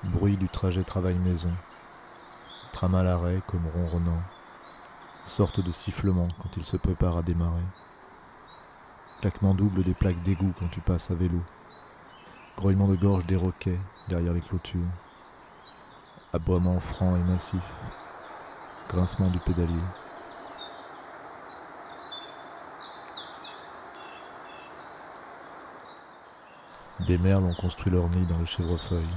Bruit du trajet travail-maison. Tram à l'arrêt comme ronronnant. Sorte de sifflement quand il se prépare à démarrer. Claquement double des plaques d'égout quand tu passes à vélo. Grouillement de gorge des roquets derrière les clôtures. Aboiement franc et massif. Grincement du pédalier. Des merles ont construit leur nid dans le chèvrefeuille.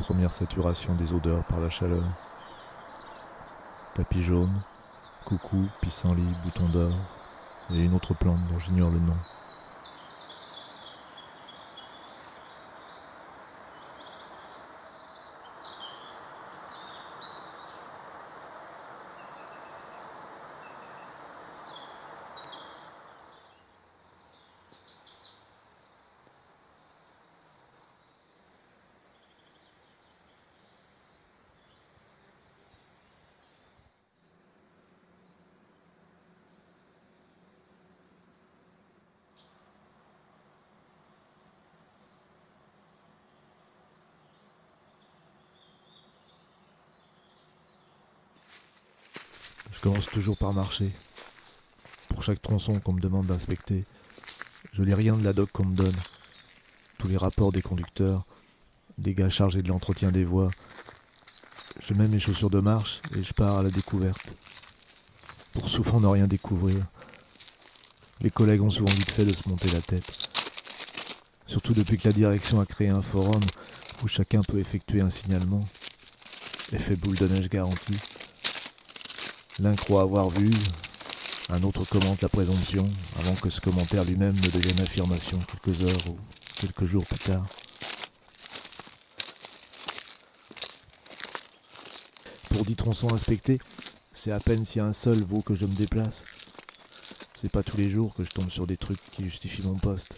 Première saturation des odeurs par la chaleur. Tapis jaune, coucou, pissenlit, bouton d'or, et une autre plante dont j'ignore le nom. Je commence toujours par marcher. Pour chaque tronçon qu'on me demande d'inspecter, je lis rien de la doc qu'on me donne. Tous les rapports des conducteurs, des gars chargés de l'entretien des voies. Je mets mes chaussures de marche et je pars à la découverte. Pour souvent ne rien découvrir. Les collègues ont souvent vite fait de se monter la tête. Surtout depuis que la direction a créé un forum où chacun peut effectuer un signalement. Effet boule de neige garanti. L'un croit avoir vu, un autre commente la présomption, avant que ce commentaire lui-même ne devienne affirmation quelques heures ou quelques jours plus tard. Pour 10 tronçons inspectés, c'est à peine si un seul vaut que je me déplace. C'est pas tous les jours que je tombe sur des trucs qui justifient mon poste.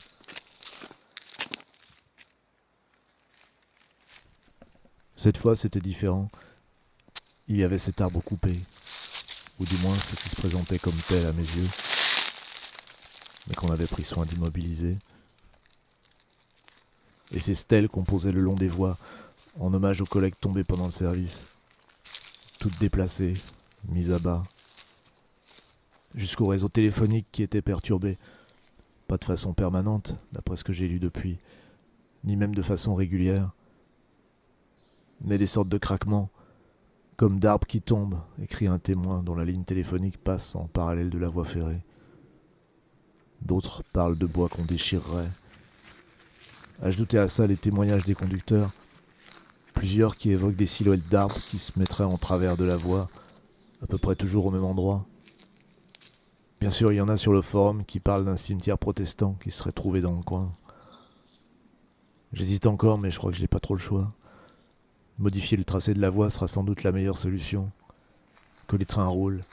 Cette fois, c'était différent. Il y avait cet arbre coupé, ou du moins ce qui se présentait comme tel à mes yeux, mais qu'on avait pris soin d'immobiliser. Et ces stèles qu'on posait le long des voies, en hommage aux collègues tombés pendant le service, toutes déplacées, mises à bas, jusqu'au réseau téléphonique qui était perturbé, pas de façon permanente, d'après ce que j'ai lu depuis, ni même de façon régulière, mais des sortes de craquements, comme d'arbres qui tombent, écrit un témoin dont la ligne téléphonique passe en parallèle de la voie ferrée. D'autres parlent de bois qu'on déchirerait. Ajoutez à ça les témoignages des conducteurs, plusieurs qui évoquent des silhouettes d'arbres qui se mettraient en travers de la voie, à peu près toujours au même endroit. Bien sûr, il y en a sur le forum qui parlent d'un cimetière protestant qui serait trouvé dans le coin. J'hésite encore, mais je crois que j'ai pas trop le choix. Modifier le tracé de la voie sera sans doute la meilleure solution. Que les trains roulent,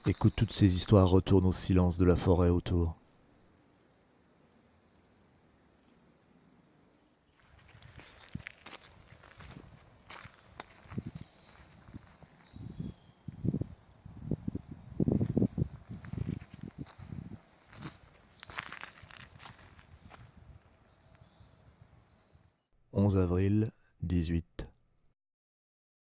et que toutes ces histoires retournent au silence de la forêt autour. « 11 avril, 18.